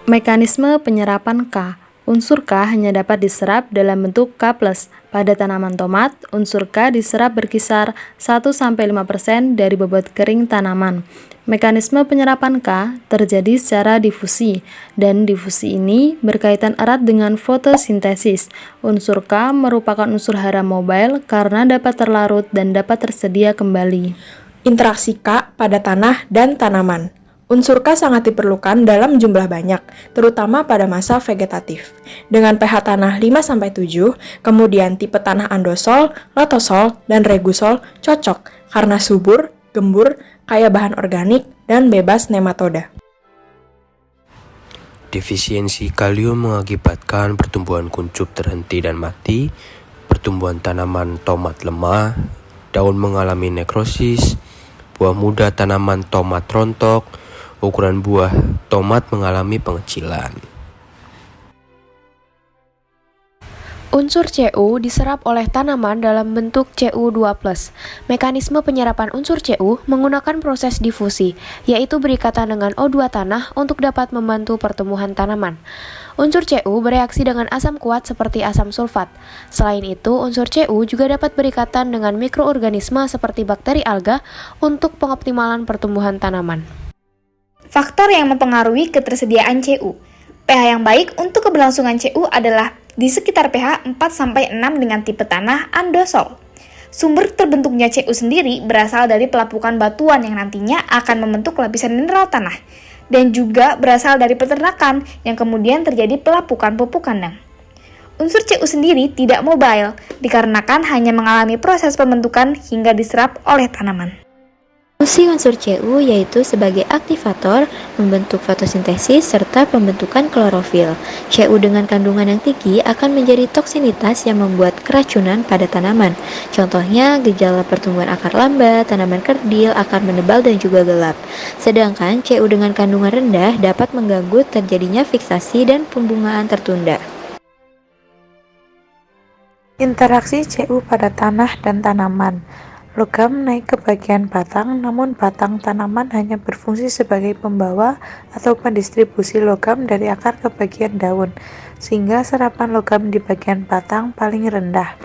Mekanisme penyerapan K. Unsur K hanya dapat diserap dalam bentuk K+. Pada tanaman tomat, unsur K diserap berkisar 1-5% dari bobot kering tanaman. Mekanisme penyerapan K terjadi secara difusi, dan difusi ini berkaitan erat dengan fotosintesis. Unsur K merupakan unsur hara mobile karena dapat terlarut dan dapat tersedia kembali. Interaksi K pada tanah dan tanaman. Unsur K sangat diperlukan dalam jumlah banyak, terutama pada masa vegetatif. Dengan pH tanah 5-7, kemudian tipe tanah andosol, lotosol, dan regusol cocok karena subur, gembur, kaya bahan organik, dan bebas nematoda. Defisiensi kalium mengakibatkan pertumbuhan kuncup terhenti dan mati, pertumbuhan tanaman tomat lemah, daun mengalami nekrosis, buah muda tanaman tomat rontok, ukuran buah tomat mengalami pengecilan. Unsur Cu diserap oleh tanaman dalam bentuk Cu2+. Mekanisme penyerapan unsur Cu menggunakan proses difusi, yaitu berikatan dengan O2 tanah untuk dapat membantu pertumbuhan tanaman. Unsur Cu bereaksi dengan asam kuat seperti asam sulfat. Selain itu, unsur Cu juga dapat berikatan dengan mikroorganisme seperti bakteri alga untuk pengoptimalan pertumbuhan tanaman. Faktor yang mempengaruhi ketersediaan Cu. pH yang baik untuk keberlangsungan Cu adalah di sekitar pH 4-6 dengan tipe tanah andosol. Sumber terbentuknya Cu sendiri berasal dari pelapukan batuan yang nantinya akan membentuk lapisan mineral tanah, dan juga berasal dari peternakan yang kemudian terjadi pelapukan pupuk kandang. Unsur Cu sendiri tidak mobile dikarenakan hanya mengalami proses pembentukan hingga diserap oleh tanaman. Fungsi unsur Cu yaitu sebagai aktivator, membentuk fotosintesis, serta pembentukan klorofil. Cu dengan kandungan yang tinggi akan menjadi toksinitas yang membuat keracunan pada tanaman. Contohnya, gejala pertumbuhan akar lambat, tanaman kerdil, akar menebal, dan juga gelap. Sedangkan Cu dengan kandungan rendah dapat mengganggu terjadinya fiksasi dan pembungaan tertunda. Interaksi Cu pada tanah dan tanaman. Logam naik ke bagian batang, namun batang tanaman hanya berfungsi sebagai pembawa atau pendistribusi logam dari akar ke bagian daun, sehingga serapan logam di bagian batang paling rendah.